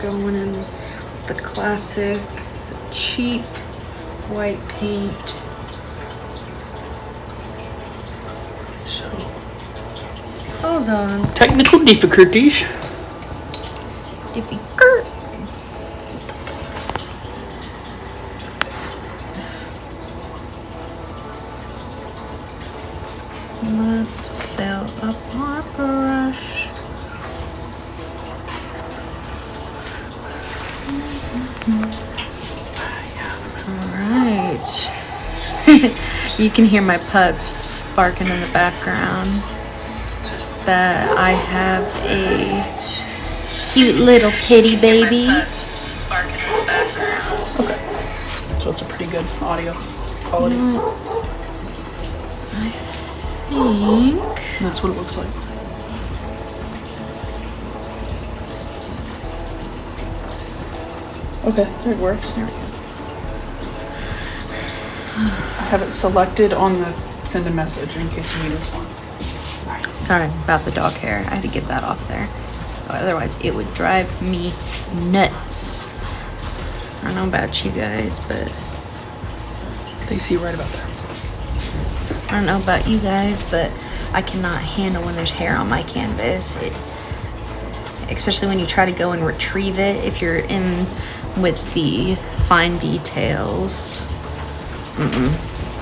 going in the classic cheap white paint. So, hold on. technical difficulties. Let's fill up our brush. Alright. You can hear my pups barking in the background. That I have a cute little kitty baby. Barking in the background. Okay. So it's a pretty good audio quality. I think that's what it looks like. Okay, there it works. There we go. I have it selected on the send a message in case you need this one. Sorry about the dog hair. I had to get that off there. Otherwise, it would drive me nuts. I don't know about you guys, but They see right about there. I don't know about you guys, but I cannot handle when there's hair on my canvas. Especially when you try to go and retrieve it if you're in with the fine details.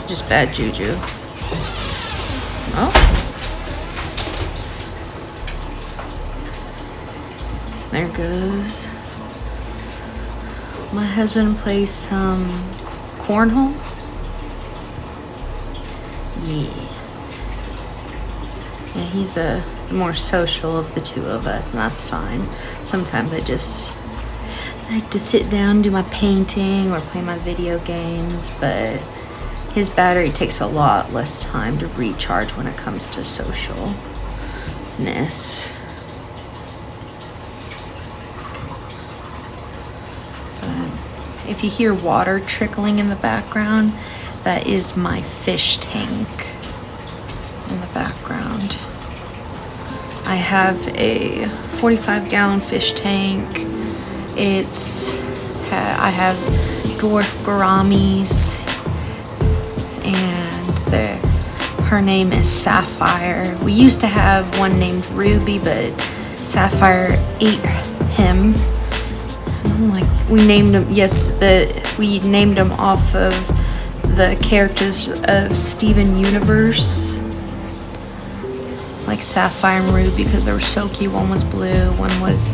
Just bad juju. Oh. There goes. My husband plays some cornhole. Yeah, he's the more social of the two of us, and that's fine. Sometimes I just like to sit down and do my painting or play my video games, but his battery takes a lot less time to recharge when it comes to socialness. If you hear water trickling in the background, that is my fish tank in the background. I have a 45-gallon fish tank. I have dwarf gouramis, and her name is Sapphire. We used to have one named Ruby, but Sapphire ate him. We named him. We named him off of the characters of Steven Universe, like Sapphire and Ruby, because they were so cute. One was blue, one was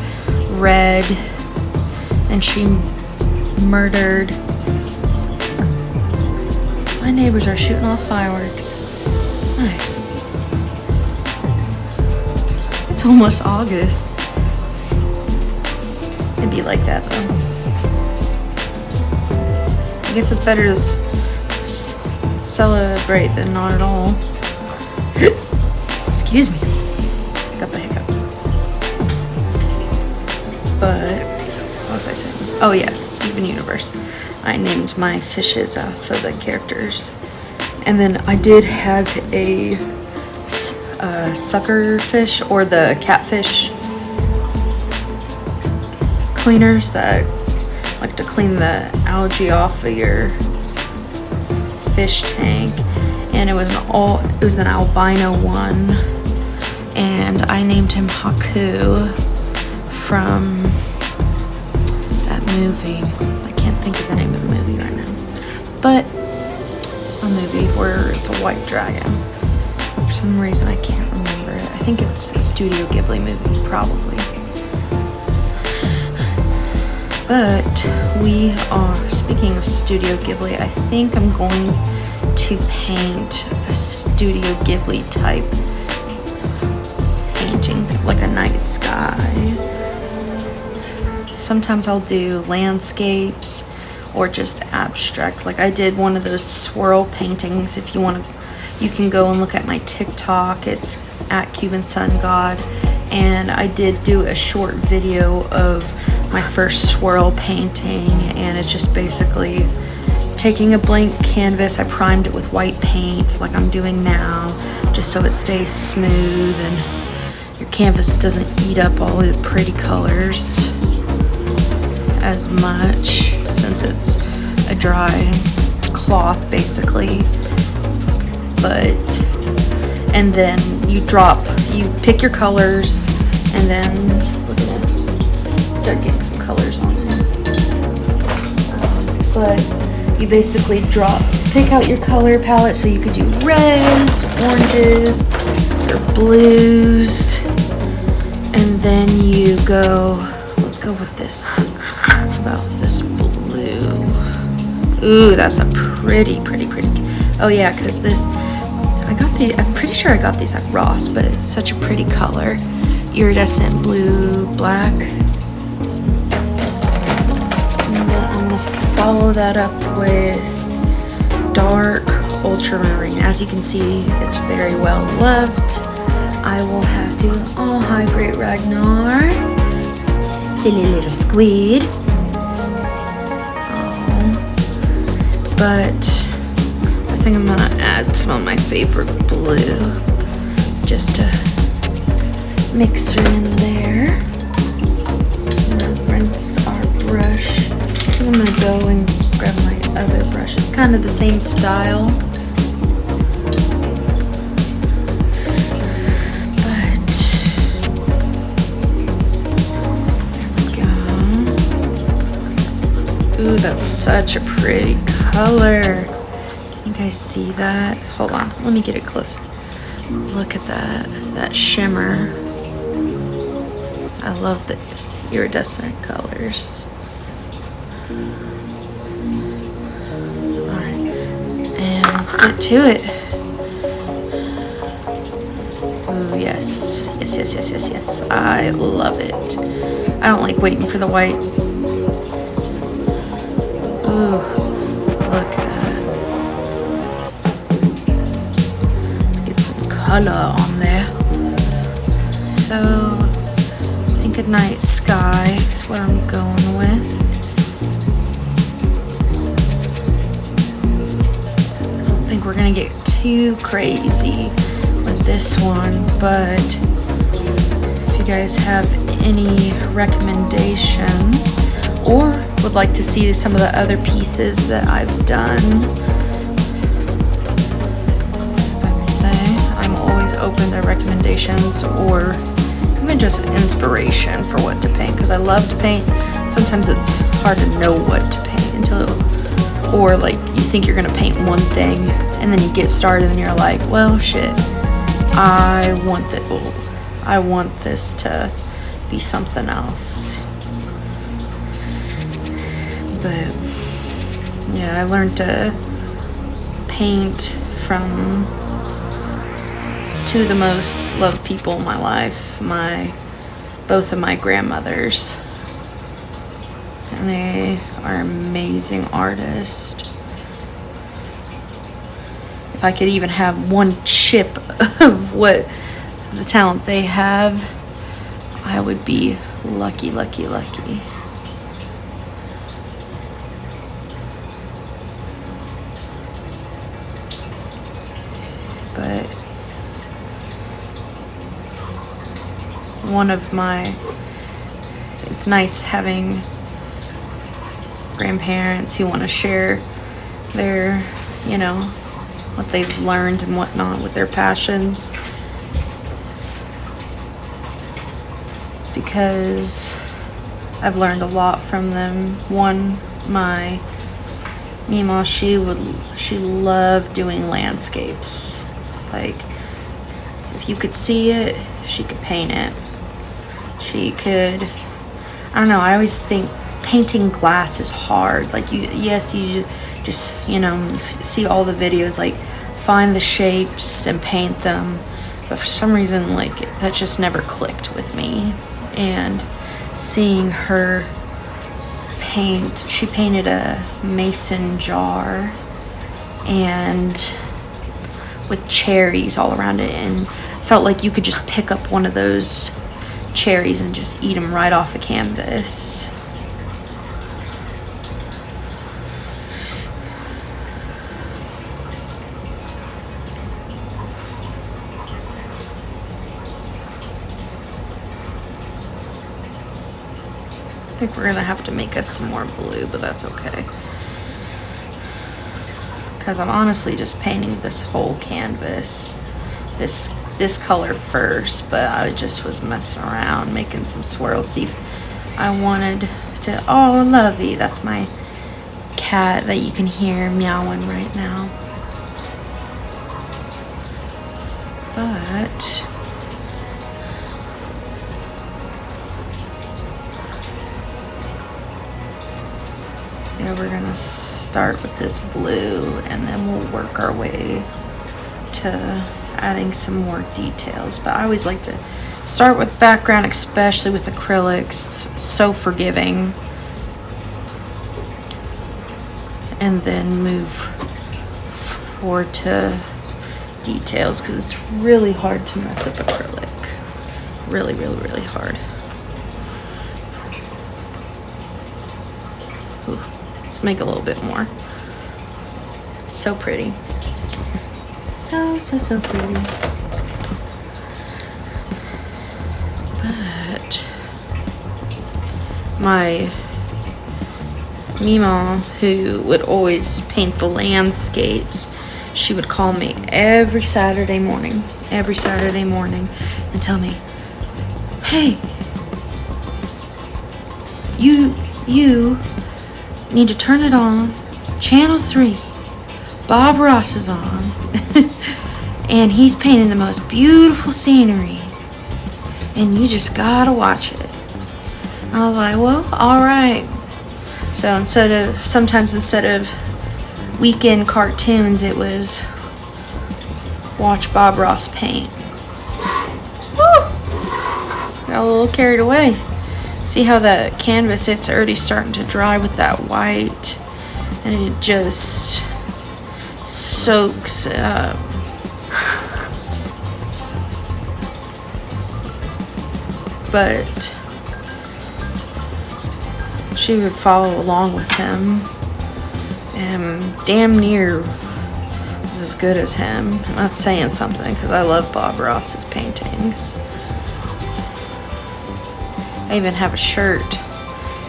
red, and she murdered. My neighbors are shooting off fireworks. Nice. It's almost August. It'd be like that though. I guess it's better to celebrate than not at all. Excuse me. Got the hiccups. But what was I saying? Oh yes, Steven Universe. I named my fishes for the characters, and then I did have a sucker fish, or the catfish cleaners that like to clean the algae off of your fish tank, and it was an albino one, and I named him Haku from that movie. I can't think of the name of the movie right now, but a movie where it's a white dragon. For some reason I can't remember it. I think it's a Studio Ghibli movie, probably. But we are, speaking of Studio Ghibli, I think I'm going to paint a Studio Ghibli type painting, like a night sky. Sometimes I'll do landscapes or just abstract. Like I did one of those swirl paintings. If you want to, you can go and look at my TikTok. It's at Cubansungod. And I did do a short video of my first swirl painting, and it's just basically taking a blank canvas. I primed it with white paint like I'm doing now, just so it stays smooth and your canvas doesn't eat up all the pretty colors. as much since it's a dry cloth basically. But, and then you pick your colors, and then we're gonna start getting some colors on it. But you basically pick out your color palette, so you could do reds, oranges, or blues, and then you go, let's go with this, how about this blue? Ooh, that's a pretty. Oh yeah, because this, I'm pretty sure I got these at Ross, but it's such a pretty color. Iridescent blue, black. And then I'm gonna follow that up with dark ultramarine. As you can see, it's very well loved. I will have to, oh hi Great Ragnar. Silly little squid. But I think I'm gonna add some of my favorite blue just to mix her in there. I'm gonna rinse our brush. I'm gonna go and grab my other brush. It's kind of the same style. But there we go. Ooh, that's such a pretty color. Can you guys see that? Hold on, let me get it closer. Look at that shimmer. I love the iridescent colors. Alright, and let's get to it. Ooh, yes. Yes. I love it. I don't like waiting for the white. Ooh, look at that. Let's get some color on there. So, I think a night sky is what I'm going with. I don't think we're gonna get too crazy with this one, but if you guys have any recommendations or would like to see some of the other pieces that I've done, I'd say I'm always open to recommendations or even just inspiration for what to paint, because I love to paint. Sometimes it's hard to know what to paint or like you think you're gonna paint one thing and then you get started and you're like, well shit, I want this to be something else. But yeah, I learned to paint from two of the most loved people in my life, both of my grandmothers, and they are amazing artists. If I could even have one chip of what the talent they have, I would be lucky. But it's nice having grandparents who want to share their, what they've learned and whatnot with their passions. Because I've learned a lot from them. One, my Mima, she loved doing landscapes. Like, if you could see it, she could paint it. She could, I don't know, I always think painting glass is hard. Like, you just, you see all the videos, like, find the shapes and paint them. But for some reason, like, that just never clicked with me. And seeing her paint, she painted a mason jar and with cherries all around it, and felt like you could just pick up one of those cherries and just eat them right off the canvas. think we're gonna have to make us some more blue, but that's okay. Because I'm honestly just painting this whole canvas. This color first, but I just was messing around, making some swirls. See if I wanted to, oh, Lovey, that's my cat that you can hear meowing right now. But yeah, we're gonna start with this blue and then we'll work our way to adding some more details. But I always like to start with background, especially with acrylics. It's so forgiving. And then move forward to details, because it's really hard to mess up acrylic. Really, really, really hard. Ooh, let's make a little bit more. So pretty. So pretty. But my Mima, who would always paint the landscapes, she would call me every Saturday morning, and tell me, hey, you need to turn it on, channel 3, Bob Ross is on, and he's painting the most beautiful scenery, and you just gotta watch it. I was like, well, alright. So sometimes instead of weekend cartoons, it was watch Bob Ross paint. Woo! Got a little carried away. See how the canvas, it's already starting to dry with that white, and it just soaks up. But she would follow along with him, and damn near was as good as him. And that's saying something, because I love Bob Ross's paintings. I even have a shirt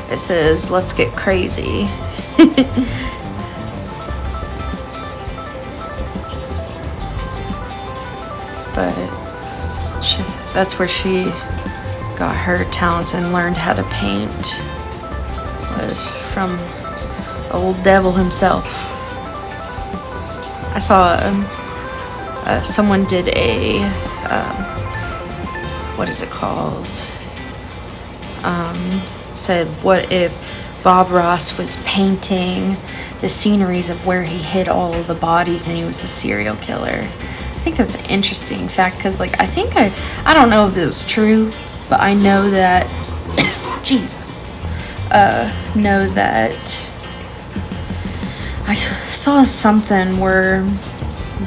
that says, "Let's get crazy." But that's where she got her talents and learned how to paint. Was from old devil himself. I saw someone did a what is it called? Said, what if Bob Ross was painting the sceneries of where he hid all of the bodies and he was a serial killer? I think that's an interesting fact, because like I don't know if this is true, but I know that Jesus. Know that I saw something where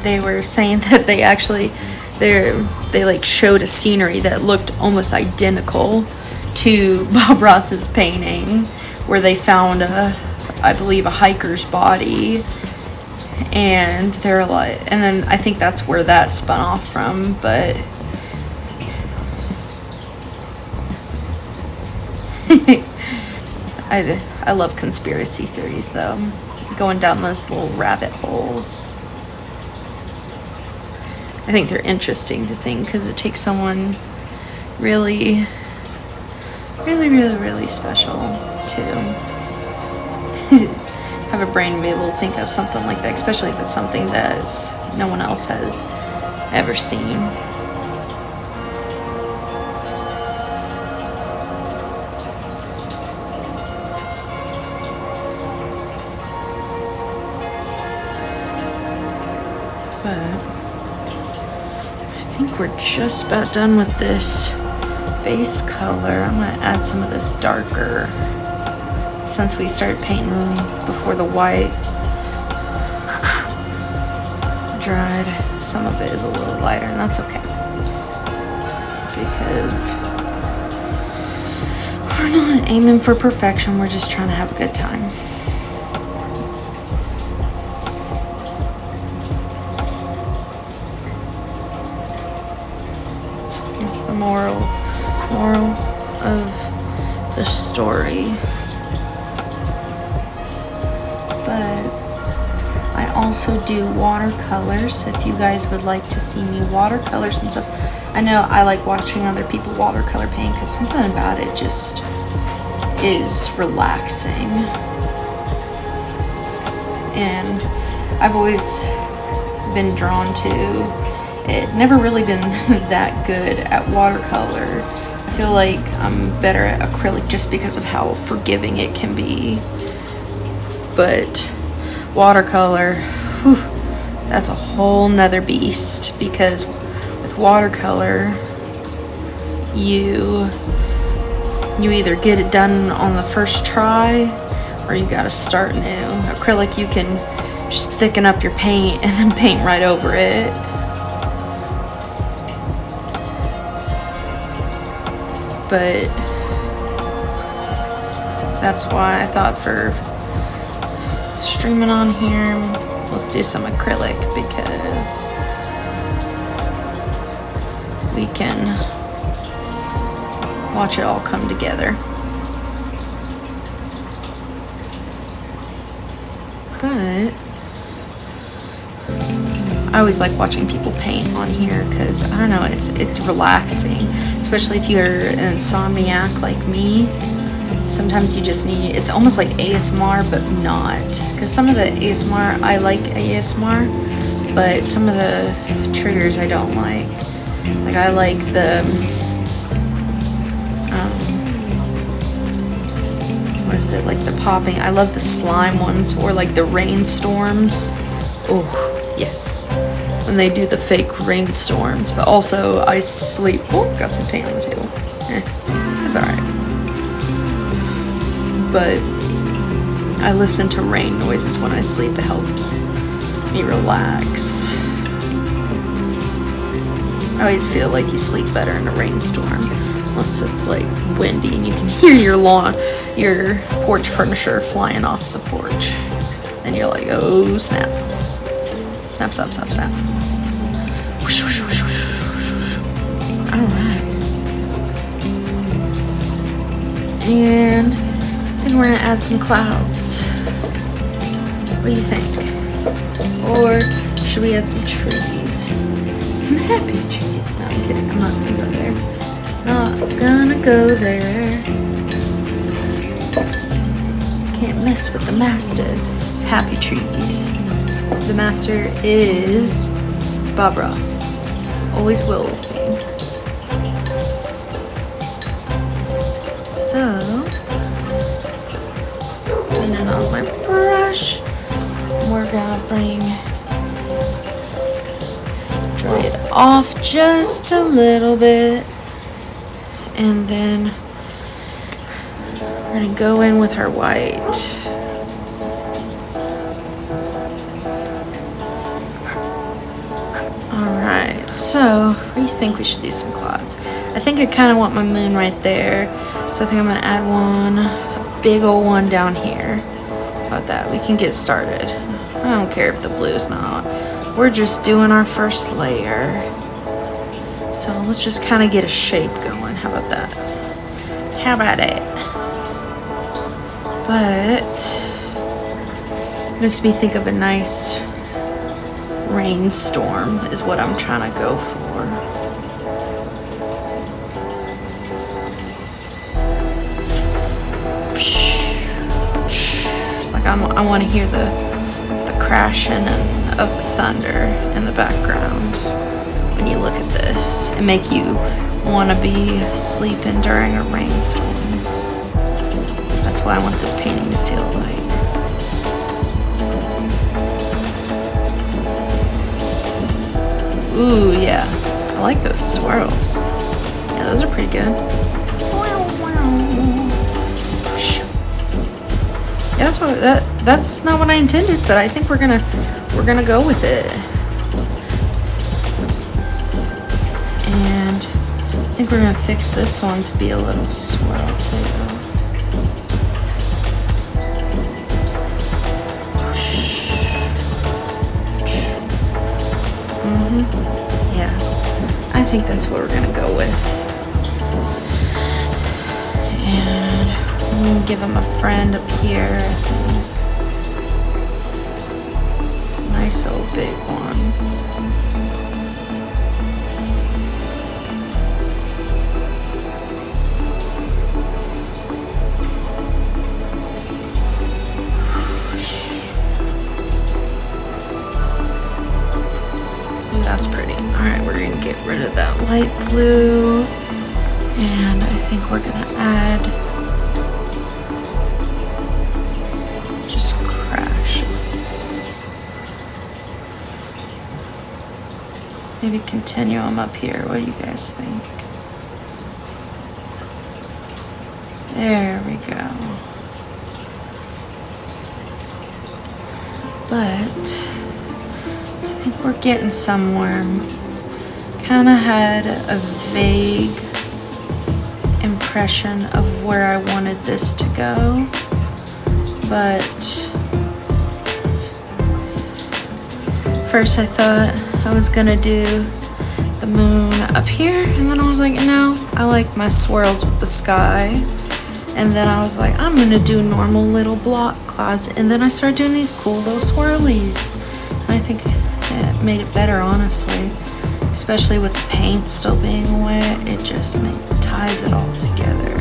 they were saying that they like showed a scenery that looked almost identical to Bob Ross's painting, where they found I believe a hiker's body, and they're like, and then I think that's where that spun off from. But I love conspiracy theories, though. Going down those little rabbit holes. I think they're interesting to think, because it takes someone really, really, really, really special to have a brain to be able to think of something like that, especially if it's something that no one else has ever seen. But I think we're just about done with this base color. I'm going to add some of this darker, since we started painting before the white dried. Some of it is a little lighter, and that's okay, because we're not aiming for perfection. We're just trying to have a good time. It's the moral of the story. But I also do watercolors. If you guys would like to see me watercolor some stuff, I know I like watching other people watercolor paint because something about it just is relaxing. And I've always been drawn to it. Never really been that good at watercolor. I feel like I'm better at acrylic just because of how forgiving it can be. But watercolor, whew, that's a whole nother beast, because with watercolor you either get it done on the first try or you gotta start new. Acrylic, you can just thicken up your paint and then paint right over it. But that's why I thought for streaming on here, let's do some acrylic, because we can watch it all come together. But I always like watching people paint on here because, I don't know, it's relaxing, especially if you're an insomniac like me. Sometimes you just need, it's almost like ASMR, but not. Because some of the ASMR, I like ASMR, but some of the triggers I don't like. Like, I like the, what is it, like the popping. I love the slime ones, or like the rainstorms. Oh, yes. When they do the fake rainstorms. But also, I sleep. Oh, got some paint on the table. That's alright. But I listen to rain noises when I sleep. It helps me relax. I always feel like you sleep better in a rainstorm, unless it's like windy and you can hear your porch furniture flying off the porch, and you're like, oh snap, snap, snap, snap, snap. All right, and we're gonna add some clouds. What do you think? Or should we add some trees? Some happy trees. No, I'm kidding. I'm not gonna go there. Not gonna go there. Can't mess with the master. Happy trees. The master is Bob Ross. Always will be. So, cleaning on my brush. We're gonna dry it off just a little bit, and then we're gonna go in with our white. Alright, so what do you think we should do some clouds? I think I kind of want my moon right there, so I think I'm gonna add one, a big old one down here. How about that? We can get started. I don't care if the blue's not. We're just doing our first layer. So let's just kind of get a shape going. How about that? How about it? But it makes me think of a nice rainstorm is what I'm trying to go for. Like I want to hear the crashing of the thunder in the background when you look at this and make you want to be sleeping during a rainstorm. That's what I want this painting to feel like. Ooh, yeah. I like those swirls. Yeah, those are pretty good. Yeah, that's not what I intended, but I think we're gonna go with it. And I think we're gonna fix this one to be a little swirl too. Yeah, I think that's what we're gonna go with. And Give him a friend up here, I think. Nice old big one. That's pretty. Alright, we're gonna get rid of that light blue. And I think we're gonna add just crash. Maybe continuum up here. What do you guys think? There we go. But I think we're getting somewhere. Kind of had a vague impression of where I wanted this to go, but first I thought I was gonna do the moon up here, and then I was like, no, I like my swirls with the sky. And then I was like, I'm gonna do normal little block clouds, and then I started doing these cool little swirlies. And I think it made it better, honestly, especially with the paint still being wet. It just ties it all together.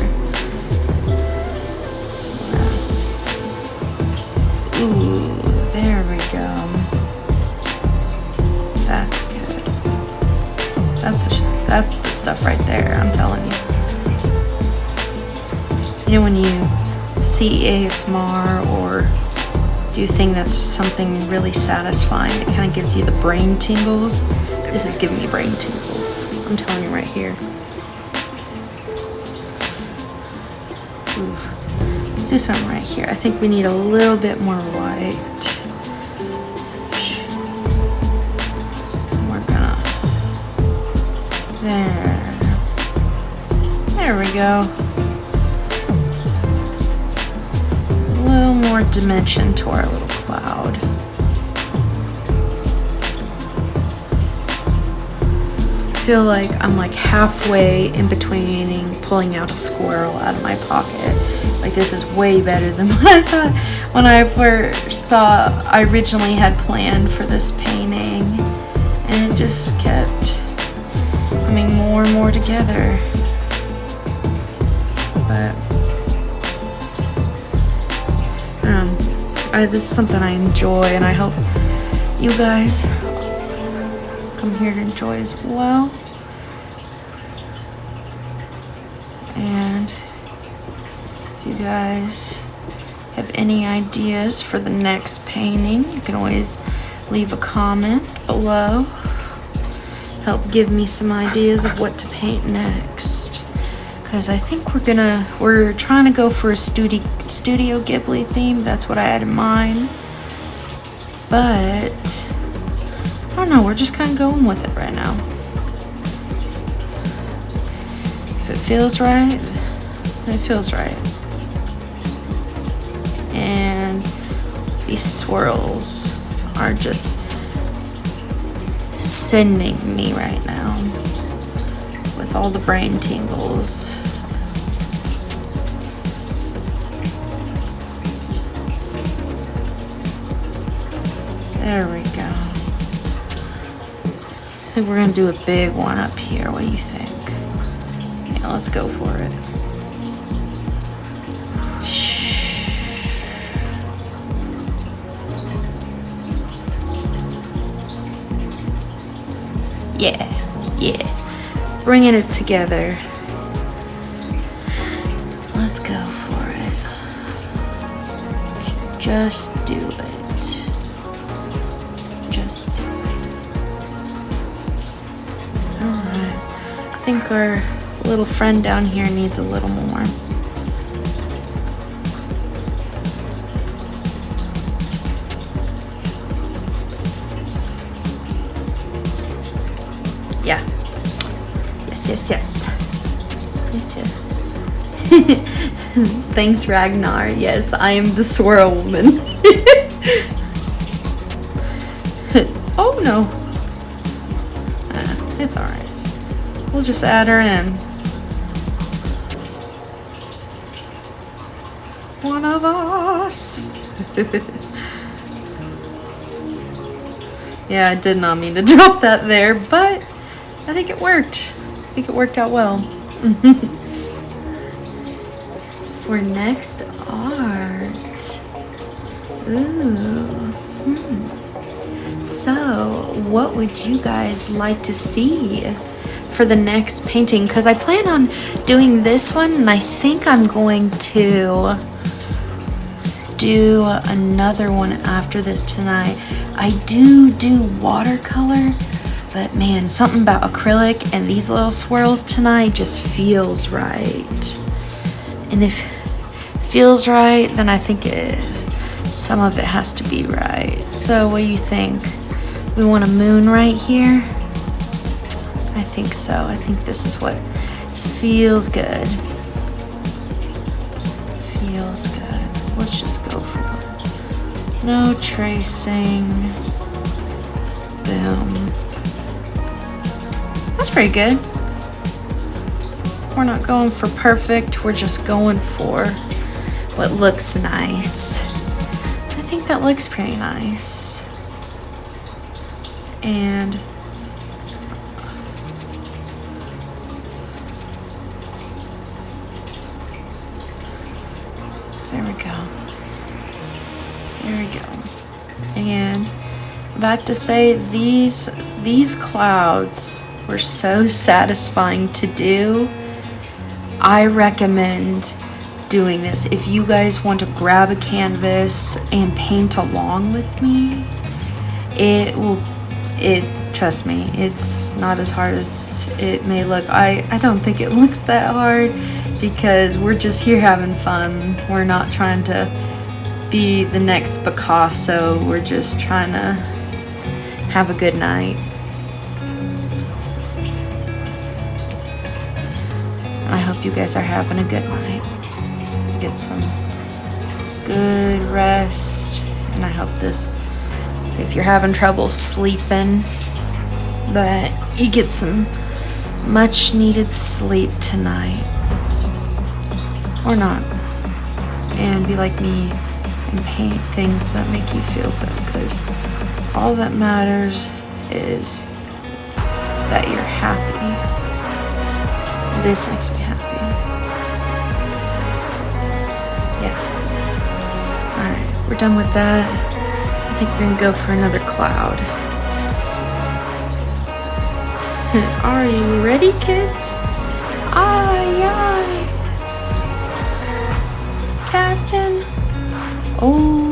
Ooh, there we go. That's good. That's the stuff right there, I'm telling you. You know, when you see ASMR or do you think that's something really satisfying, it kind of gives you the brain tingles. This is giving me brain tingles, I'm telling you right here. Ooh. Let's do something right here. I think we need a little bit more white. We're gonna, there we go. A little more dimension to our little cloud. I feel like I'm like halfway in between pulling out a squirrel out of my pocket. Like, this is way better than what I thought when I first thought I originally had planned for this painting. And it just kept coming more and more together. But this is something I enjoy, and I hope you guys come here to enjoy as well. And if you guys have any ideas for the next painting, you can always leave a comment below. Help give me some ideas of what to paint next. Because I think we're trying to go for a Studio Ghibli theme. That's what I had in mind. But I don't know, we're just kind of going with it right now. If it feels right, then it feels right. And these swirls are just sending me right now with all the brain tingles. There we go. I think we're gonna do a big one up here. What do you think? Yeah, let's go for it. Yeah. Bringing it together. Let's go for it. Just do it. Just do it. Alright. I think our little friend down here needs a little more. Yeah. Yes. Thanks, Ragnar. Yes, I am the swirl woman. Oh no. It's alright. We'll just add her in. one of us. Yeah, I did not mean to drop that there, but I think it worked. I think it worked out well. For next art. Ooh. So, what would you guys like to see for the next painting? Because I plan on doing this one, and I think I'm going to do another one after this tonight. I do watercolor, but man, something about acrylic and these little swirls tonight just feels right. And if it feels right, then I think some of it has to be right. So what do you think? We want a moon right here? I think so. I think this is what feels good. Feels good. Let's just go for it. No tracing. Boom. That's pretty good. We're not going for perfect. We're just going for what looks nice. I think that looks pretty nice. And there we go. There we go. And I'm about to say these clouds were so satisfying to do. I recommend doing this. If you guys want to grab a canvas and paint along with me, trust me, it's not as hard as it may look. I don't think it looks that hard because we're just here having fun. We're not trying to be the next Picasso. We're just trying to have a good night. I hope you guys are having a good night. Get some good rest. And I hope if you're having trouble sleeping, that you get some much needed sleep tonight. Or not. And be like me and paint things that make you feel good. Because all that matters is that you're happy. This makes me happy. Yeah. Alright, we're done with that. I think we're gonna go for another cloud. Are you ready, kids? Aye, aye. Captain. Oh.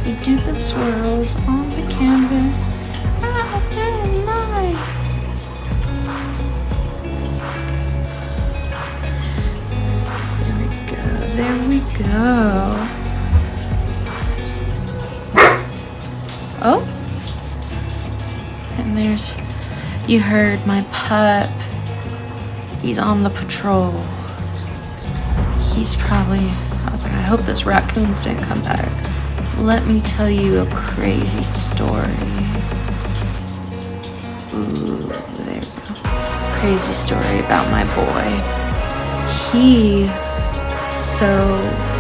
We do the swirls on the canvas. Captain, aye. There we go. Oh. And you heard my pup. He's on the patrol. I was like, I hope those raccoons didn't come back. Let me tell you a crazy story. Ooh, there we go. Crazy story about my boy. So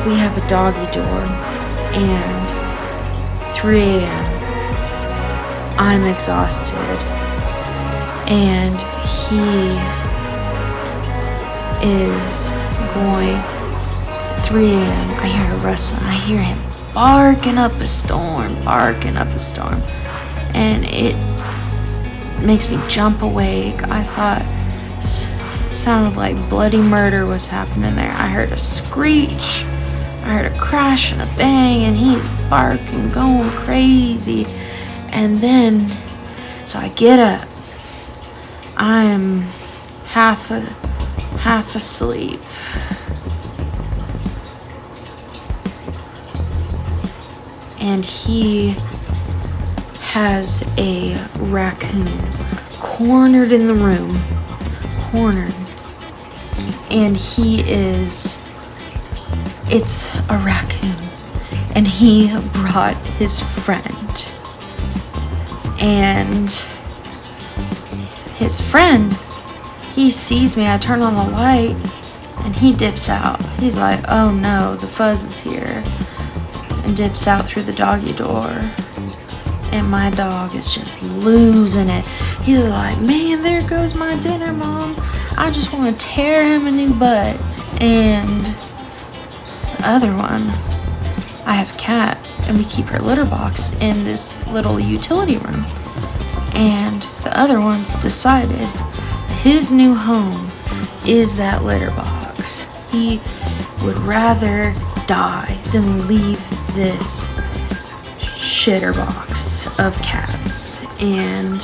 we have a doggy door, and 3 a.m. I'm exhausted, and he is going 3 a.m. I hear a rustling. I hear him barking up a storm, and it makes me jump awake. I thought it sounded like bloody murder was happening there. I heard a screech, I heard a crash and a bang, and he's barking, going crazy. And then, so I get up. I'm half asleep. And he has a raccoon cornered in the room. And it's a raccoon. And he brought his friend. And his friend, he sees me. I turn on the light, And he dips out. He's like, oh no, the fuzz is here. And dips out through the doggy door. And my dog is just losing it. He's like, man, there goes my dinner, Mom. I just want to tear him a new butt. And the other one, I have a cat, and we keep her litter box in this little utility room. And the other one's decided his new home is that litter box. He would rather die than leave this shitter box of cats. And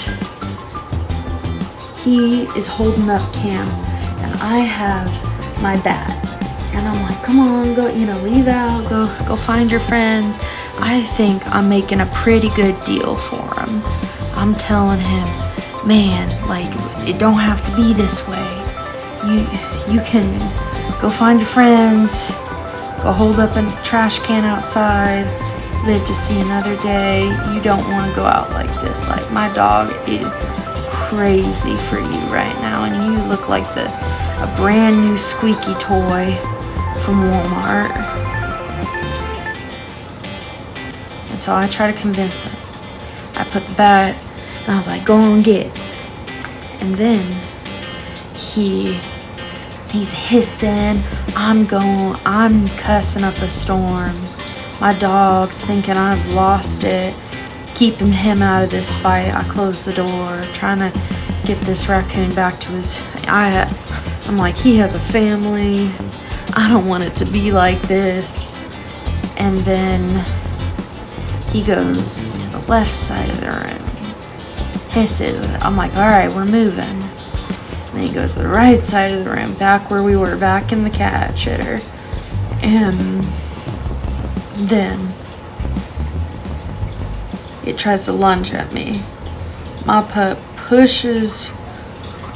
he is holding up Cam, and I have my bat, and I'm like, come on, go, leave out, go find your friends. I think I'm making a pretty good deal for him. I'm telling him, man, like, it don't have to be this way. You can go find your friends, go hold up a trash can outside, live to see another day. You don't want to go out like this. Like, my dog is crazy for you right now, and you look like a brand new squeaky toy from Walmart. And so I try to convince him. I put the bat, and I was like, go on, get. And then he's hissing. I'm cussing up a storm. My dog's thinking I've lost it. Keeping him out of this fight, I close the door, trying to get this raccoon back to his... I'm like, he has a family. I don't want it to be like this. And then he goes to the left side of the room, hisses. I'm like, all right, we're moving. And then he goes to the right side of the room, back where we were, back in the cat shitter. And then it tries to lunge at me. My pup pushes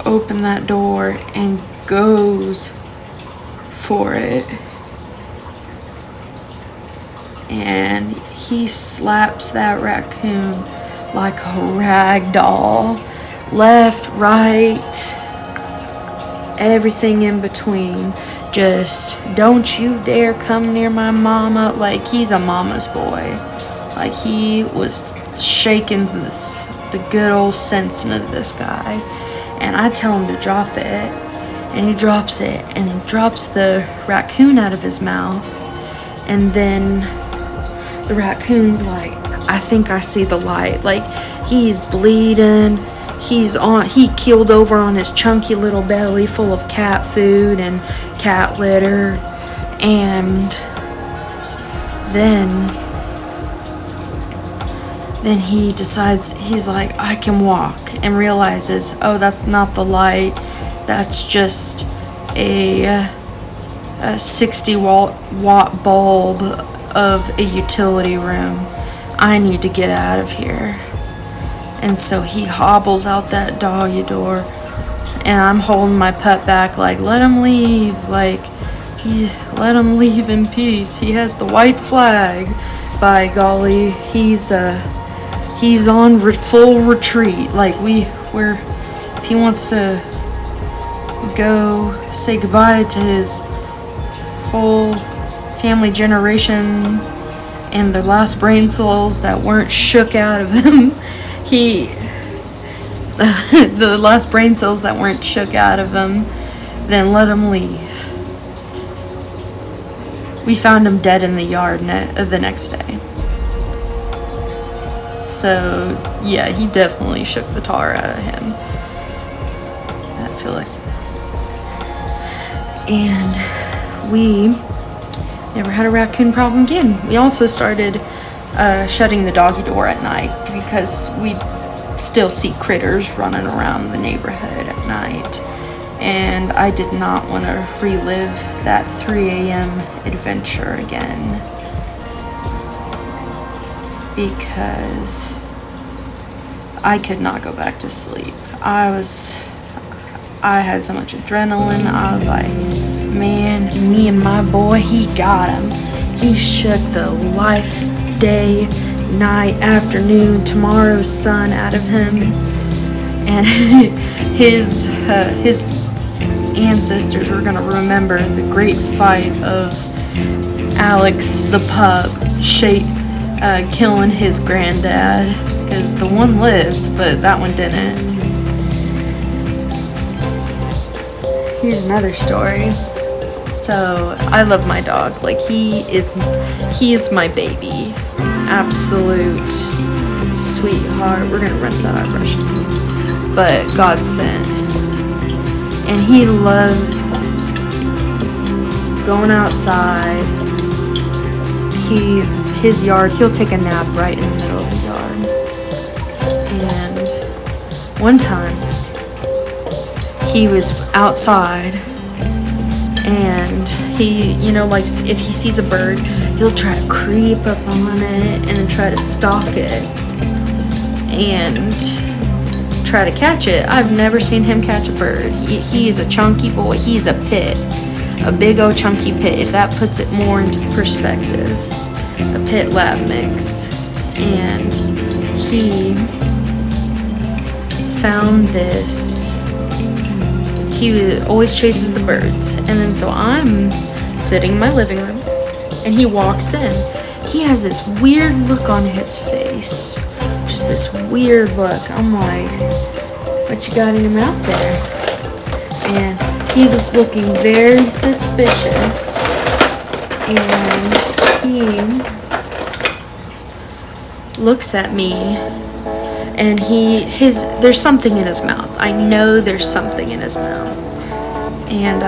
open that door and goes for it. And he slaps that raccoon like a rag doll. Left, right, everything in between. Just, don't you dare come near my mama. Like, he's a mama's boy. Like, he was shaking the good old sense into this guy. And I tell him to drop it. And he drops it. And he drops the raccoon out of his mouth. And then the raccoon's like, I think I see the light. Like, he's bleeding. He keeled over on his chunky little belly full of cat food and cat litter. And then he decides, he's like, I can walk, and realizes, oh, that's not the light. That's just a 60 watt bulb of a utility room. I need to get out of here. And so he hobbles out that doggy door, and I'm holding my pup back, like, let him leave, like, let him leave in peace. He has the white flag. By golly, he's on full retreat. Like, if he wants to go say goodbye to his whole family generation and their last brain cells that weren't shook out of him, the last brain cells that weren't shook out of him, then let him leave. We found him dead in the yard the next day. So, yeah, he definitely shook the tar out of him. That feels. And we never had a raccoon problem again. We also started shutting the doggy door at night because we still see critters running around the neighborhood at night. And I did not want to relive that 3 a.m. adventure again. Because I could not go back to sleep. I had so much adrenaline. I was like, man, me and my boy, he got him. He shook the life, day, night, afternoon, tomorrow's sun out of him. And his ancestors were gonna remember the great fight of Alex the pup killing his granddad, because the one lived, but that one didn't. Here's another story. So I love my dog. Like he is my baby. Absolute sweetheart. We're gonna rinse that out brush. But God sent. And he loves going outside. His yard, he'll take a nap right in the middle of the yard. And one time he was outside, and he, like if he sees a bird, he'll try to creep up on it and then try to stalk it and try to catch it. I've never seen him catch a bird. He's a chunky boy. He's a pit. A big old chunky pit, if that puts it more into perspective. A pit lab mix. And he found this. He always chases the birds. And then so I'm sitting in my living room, and he walks in. He has this weird look on his face. Just this weird look. I'm like, what you got in your mouth there? And he was looking very suspicious. And he looks at me, and there's something in his mouth. I know there's something in his mouth. And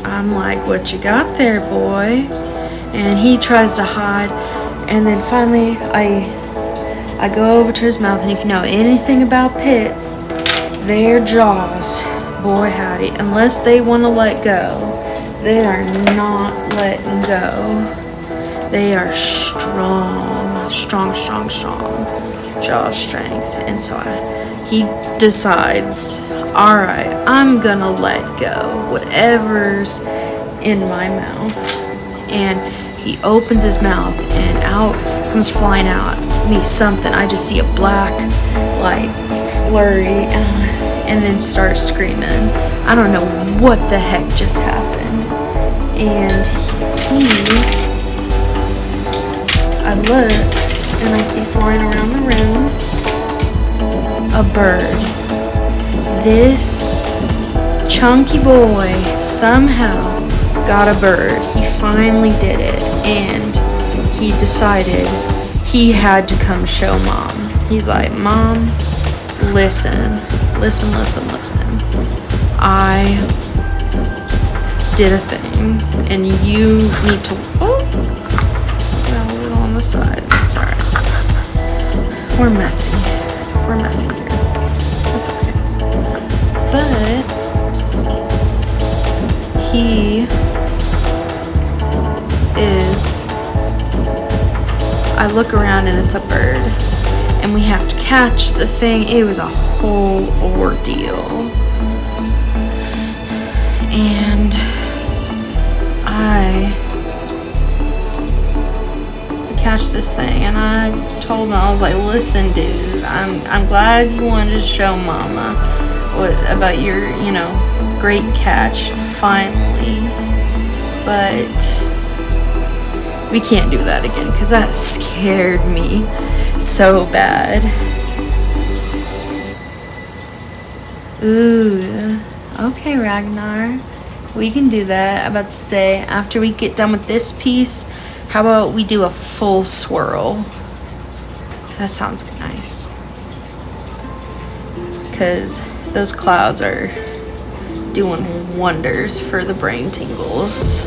I'm like, what you got there, boy? And he tries to hide. And then finally, I go over to his mouth, and if you know anything about pits, their jaws, boy howdy, unless they want to let go, they are not letting go. They are strong jaw strength. And so he decides, all right, I'm gonna let go whatever's in my mouth. And he opens his mouth, and out comes flying out me something. I just see a black flurry, and then start screaming. I don't know what the heck just happened. And I look, and I see flying around the room a bird. This chunky boy somehow got a bird. He finally did it, and he decided he had to come show Mom. He's like, Mom, listen. I did a thing, and you need to. Oh, got a little on the side. That's all right. We're messy here. That's okay. But he is. I look around, and it's a bird, and we have to catch the thing. It was a whole ordeal. And I catch this thing, and I told him, I was like, listen, dude, I'm glad you wanted to show Mama about your, great catch, finally, but we can't do that again, because that scared me so bad. Ooh, okay, Ragnar, we can do that. I'm about to say, after we get done with this piece, how about we do a full swirl? That sounds nice. Because those clouds are doing wonders for the brain tingles.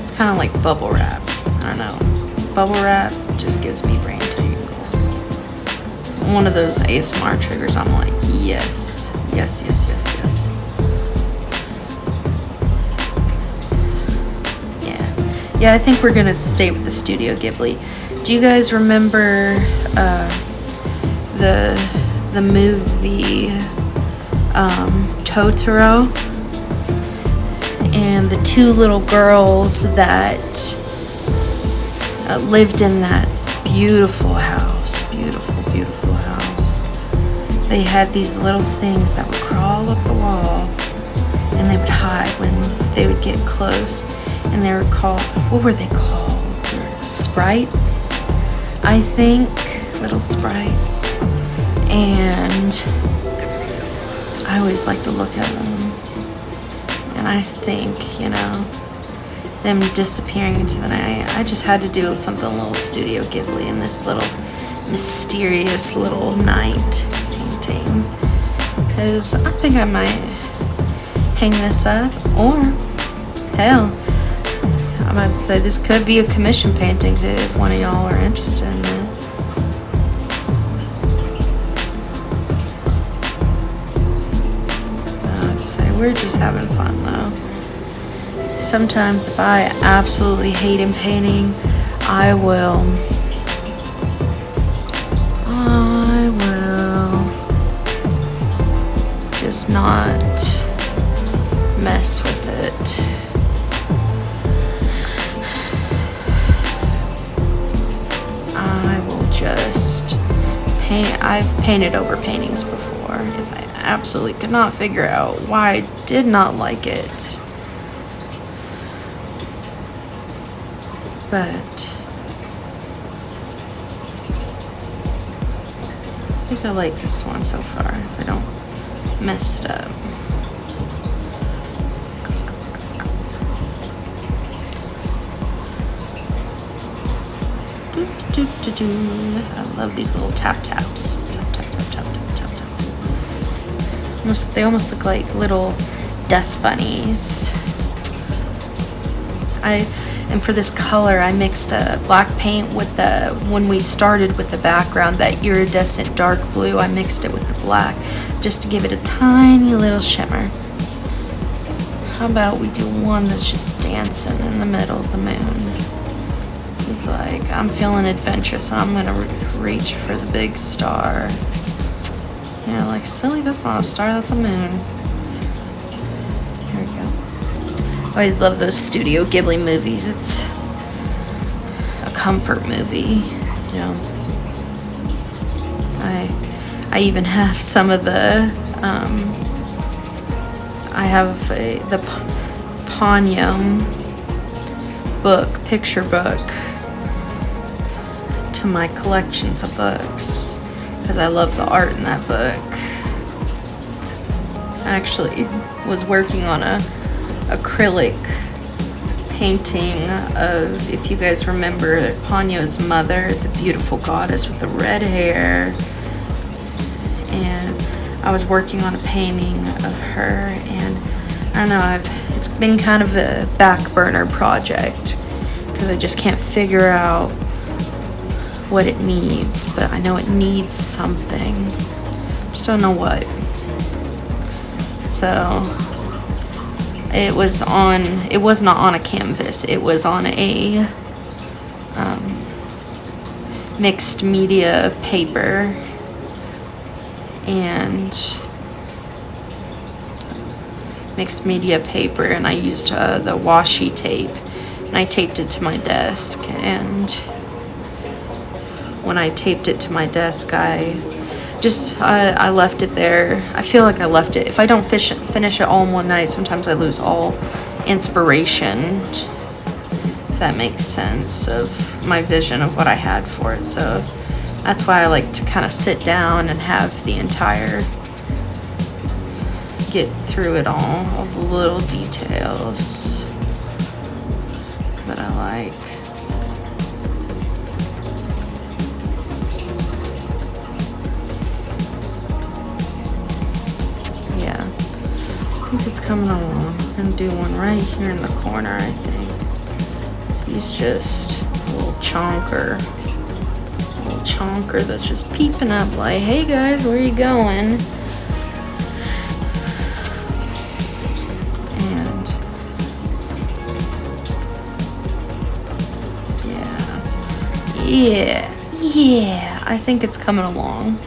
It's kind of like bubble wrap. I don't know. Bubble wrap just gives me brain tingles. It's one of those ASMR triggers. I'm like, yes. Yeah, I think we're gonna stay with the Studio Ghibli. Do you guys remember the movie Totoro? And the two little girls that lived in that beautiful house. Beautiful house. they had these little things that would crawl up the wall, and they would hide when they would get close. And they were called, what were they called? They're sprites, I think, little sprites. And I always like to look at them. And I think, you know, them disappearing into the night, I just had to do something a little Studio Ghibli in this little mysterious little night painting. Because I think I might hang this up, or hell, I'm about to say this could be a commission painting if one of y'all are interested in it. I'd say we're just having fun though. Sometimes if I absolutely hate in painting, I will just not mess with it. I will just paint. I've painted over paintings before if I absolutely could not figure out why I did not like it. But I think I like this one so far, if I don't mess it up. I love these little tap taps. Tap tap tap tap tap tap taps. They almost look like little dust bunnies. And for this color, I mixed a black paint with when we started with the background, that iridescent dark blue, I mixed it with the black just to give it a tiny little shimmer. How about we do one that's just dancing in the middle of the moon? It's like, I'm feeling adventurous, and I'm gonna reach for the big star. You know, like, silly, that's not a star, that's a moon. Here we go. I always love those Studio Ghibli movies. It's a comfort movie, you know. I even have some of the, I have the Ponyo book, picture book, to my collections of books, because I love the art in that book. I actually was working on a acrylic painting of, if you guys remember, Ponyo's mother, the beautiful goddess with the red hair, and I was working on a painting of her, and I don't know, it's been kind of a back burner project because I just can't figure out what it needs, but I know it needs something. Just don't know what. So it was not on a canvas. It was on a mixed media paper, and I used the washi tape, and I taped it to my desk. And when I taped it to my desk, I left it there. I feel like I left it. If I don't finish it all in one night, sometimes I lose all inspiration, if that makes sense, of my vision of what I had for it. So that's why I like to kind of sit down and have the entire, get through it all the little details that I like. Yeah, I think it's coming along. I'm gonna do one right here in the corner, I think. He's just a little chonker that's just peeping up like, hey guys, where you going? And yeah, I think it's coming along.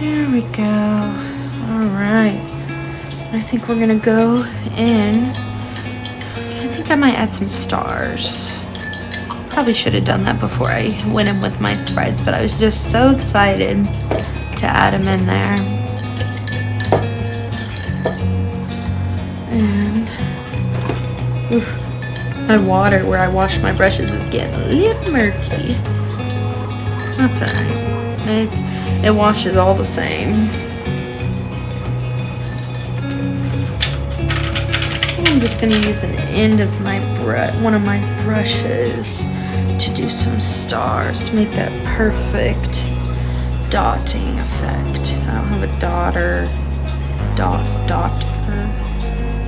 There we go. All right. I think we're gonna go in. I think I might add some stars. Probably should have done that before I went in with my sprites, but I was just so excited to add them in there. And oof, my water where I wash my brushes is getting a little murky. That's alright. It washes all the same. I'm just gonna use an end of my one of my brushes to do some stars, make that perfect dotting effect. I don't have a dotter.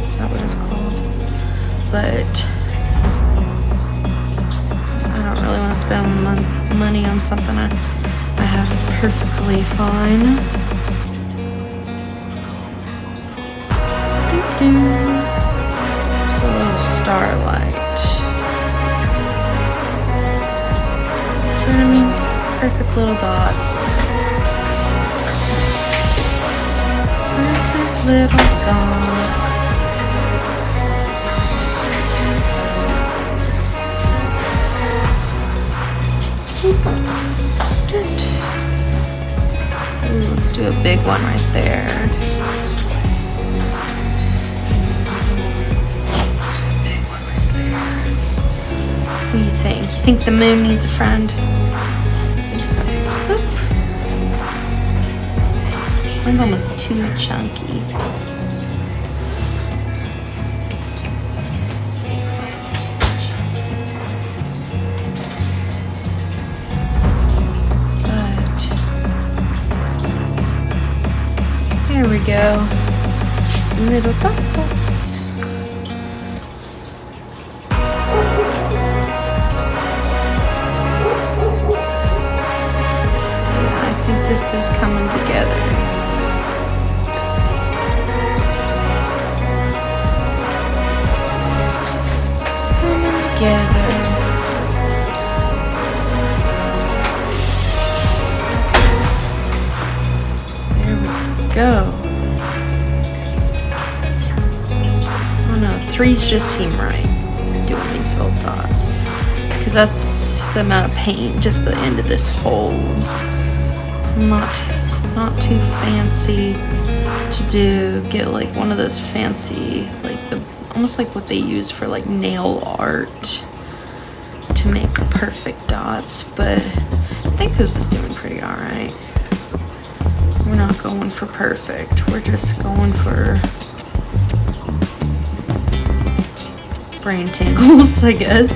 Is that what it's called? But I don't really want to spend money on something I have perfectly fine. Just a little starlight. See what I mean? Perfect little dots. Perfect little dots. Ooh, let's do a big one right there. What do you think? You think the moon needs a friend? I think so. Oop. Mine's almost too chunky. There we go. Some little dots. Yeah, I think this is coming together. Coming together. Go. Oh no, 3s just seem right. Doing these little dots. Because that's the amount of paint just the end of this holds. Not too fancy to do. Get like one of those fancy, like almost like what they use for like nail art to make perfect dots. But I think this is doing pretty alright. We're not going for perfect. We're just going for brain tingles, I guess.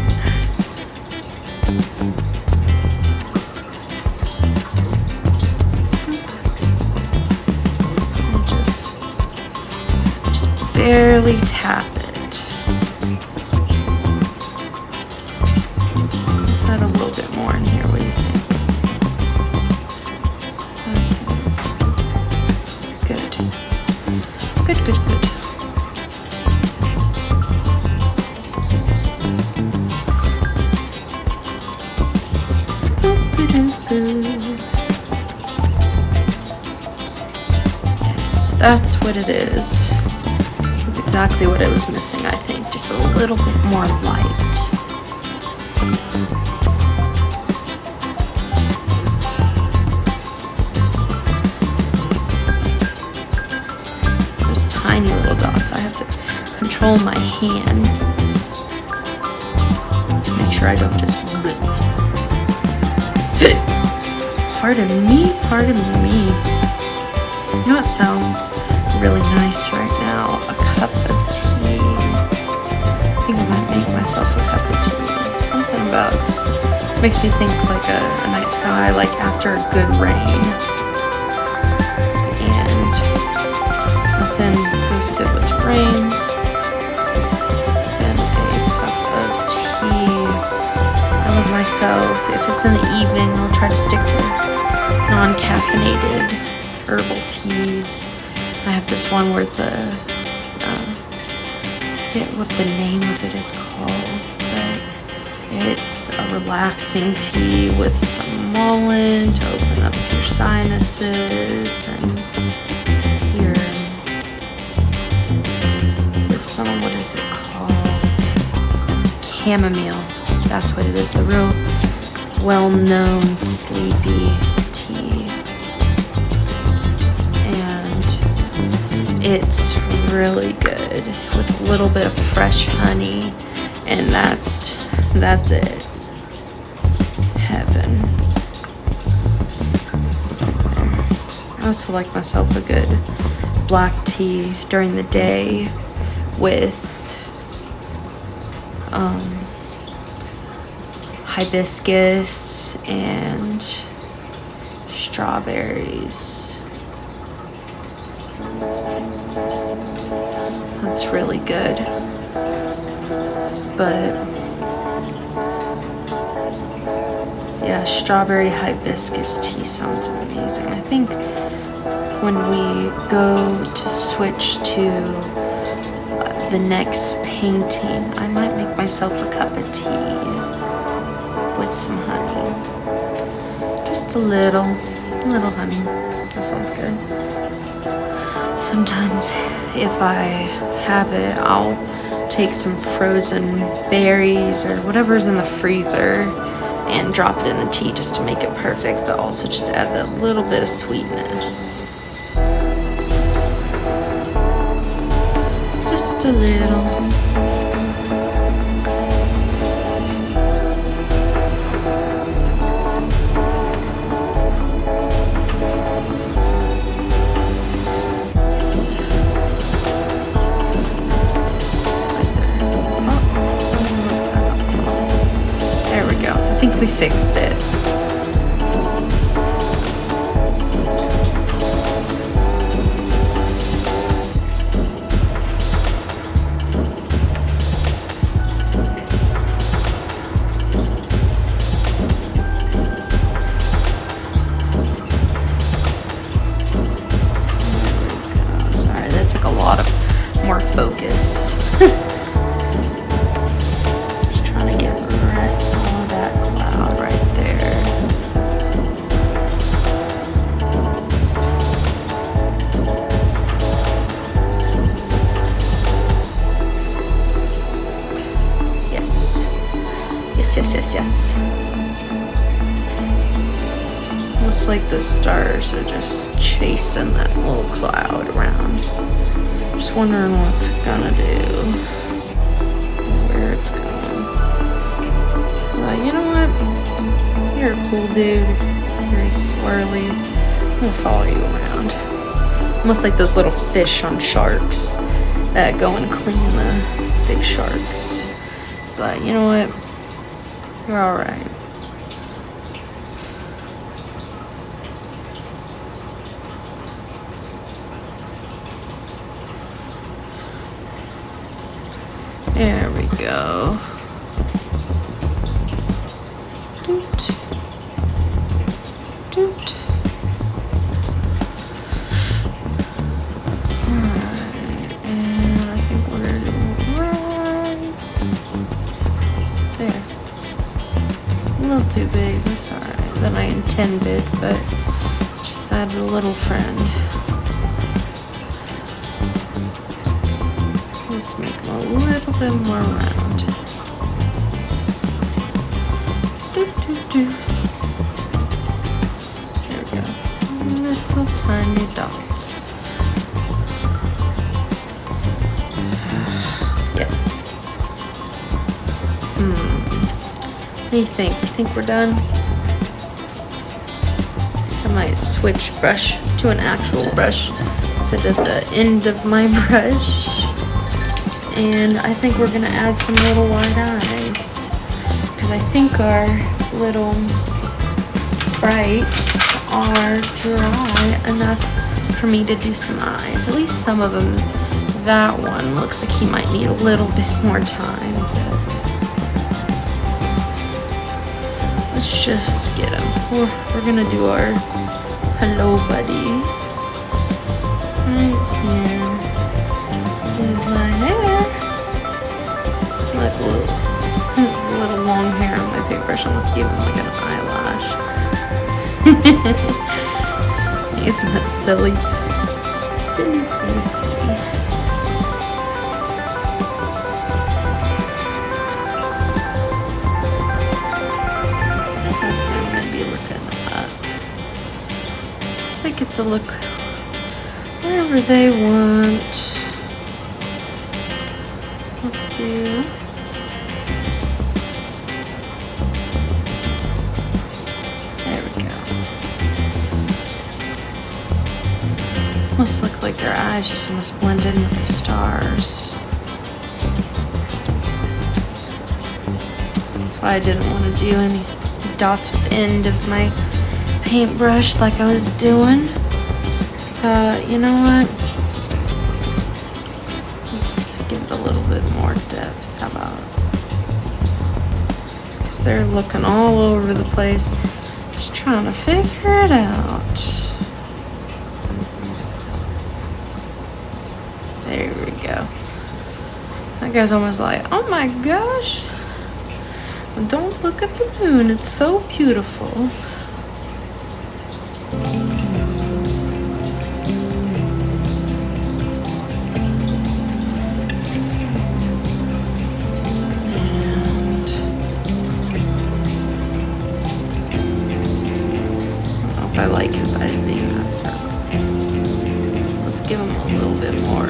Just barely tap it. Let's add a little bit more in here. What do you think? Good. Yes, that's what it is. That's exactly what it was missing, I think. Just a little bit more light. Tiny little dots. I have to control my hand to make sure I don't just pardon me. You know what sounds really nice right now? A cup of tea. I think I might make myself a cup of tea. Something about it makes me think like a night sky, like after a good rain. Nothing goes good with rain. Then a cup of tea. I love myself. If it's in the evening, I'll try to stick to non-caffeinated herbal teas. I have this one where it's I forget what the name of it is called, but it's a relaxing tea with some mullein to open up your sinuses and your some, what is it called? Chamomile. That's what it is. The real well-known sleepy tea. And it's really good with a little bit of fresh honey. And that's it. Heaven. I also like myself a good black tea during the day with hibiscus and strawberries. That's really good. But yeah, strawberry hibiscus tea sounds amazing. I think when we go to switch to the next painting, I might make myself a cup of tea with some honey. Just a little honey. That sounds good. Sometimes if I have it, I'll take some frozen berries or whatever's in the freezer and drop it in the tea just to make it perfect, but also just add that little bit of sweetness. Just a little. Yes. Right there. Oh, almost got it. There we go. I think we fixed it. More focus. Just trying to get rid of all that cloud right there. Yes. Yes. Almost like the stars are just chasing that little cloud around. Just wondering what it's gonna do, where it's going. You know what? You're a cool dude. Very swirly. I'm gonna follow you around. Almost like those little fish on sharks that go and clean the big sharks. It's like, you know what? You're alright. There we go. Doot. Doot. Alright, and I think we're right there. A little too big, that's alright. Than I intended, but just added a little friend. Just make them a little bit more round. There we go. Little tiny dots. Yes. What do you think? You think we're done? I think I might switch brush to an actual brush instead of the end of my brush. And I think we're gonna add some little white eyes, because I think our little sprites are dry enough for me to do some eyes. At least some of them. That one looks like he might need a little bit more time. But let's just get him. We're gonna do our hello buddy right here. Is my hair. Like a little long hair on my paintbrush almost gave him like an eyelash. Isn't that silly? Silly. They get to look wherever they want. Let's do. There we go. Almost look like their eyes just almost blend in with the stars. That's why I didn't want to do any dots with the end of my paintbrush like I was doing. Thought, you know what? Let's give it a little bit more depth. How about? Because they're looking all over the place, just trying to figure it out. There we go. That guy's almost like, oh my gosh. Don't look at the moon. It's so beautiful. I like his eyes being that circle. Let's give him a little bit more.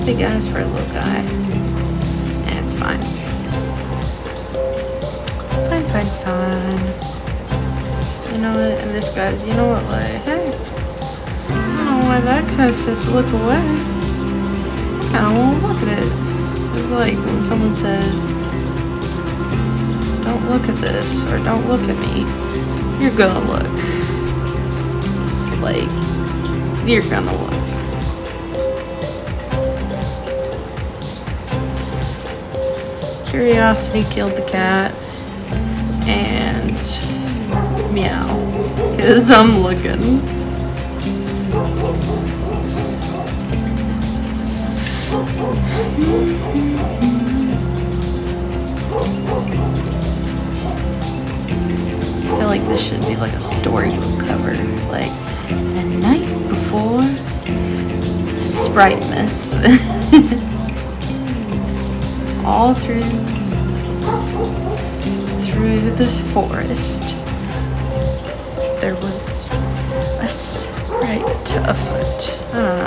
Big eyes for a little guy. And it's fine. Fine. You know what? And this guy's, you know what? Like, hey, I don't know why that guy says look away. I kind of won't look at it. It's like when someone says, don't look at this, or don't look at me, you're gonna look. Like, you're gonna look. Curiosity killed the cat, and meow, because I'm looking. I feel like this should be like a storybook cover, like the night before Spritemas. All through the forest, there was a sprite afoot. I don't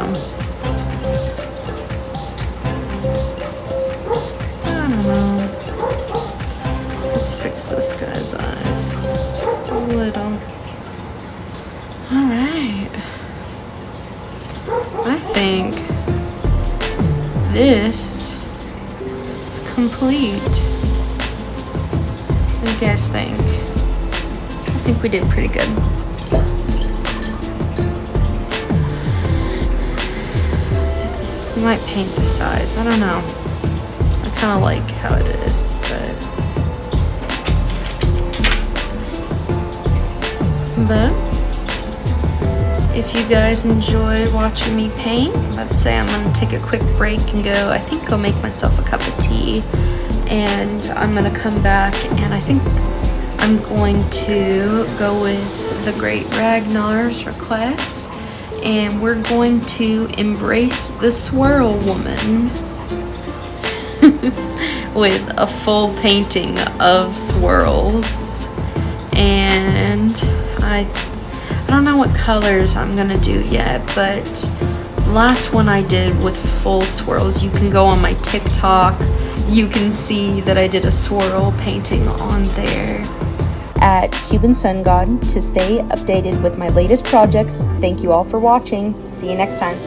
know. Let's fix this guy's eyes. Just a little. Alright. I think this is complete. What do you guys think? I think we did pretty good. We might paint the sides. I don't know. I kind of like how it is, but if you guys enjoy watching me paint, let's say I'm gonna take a quick break and go, I think I'll make myself a cup of tea, and I'm gonna come back, and I think I'm going to go with the Great Ragnar's request, and we're going to embrace the swirl woman with a full painting of swirls. And I don't know what colors I'm gonna do yet, but last one I did with full swirls, you can go on my TikTok, you can see that I did a swirl painting on there. At Cubansungod to stay updated with my latest projects. Thank you all for watching. See you next time.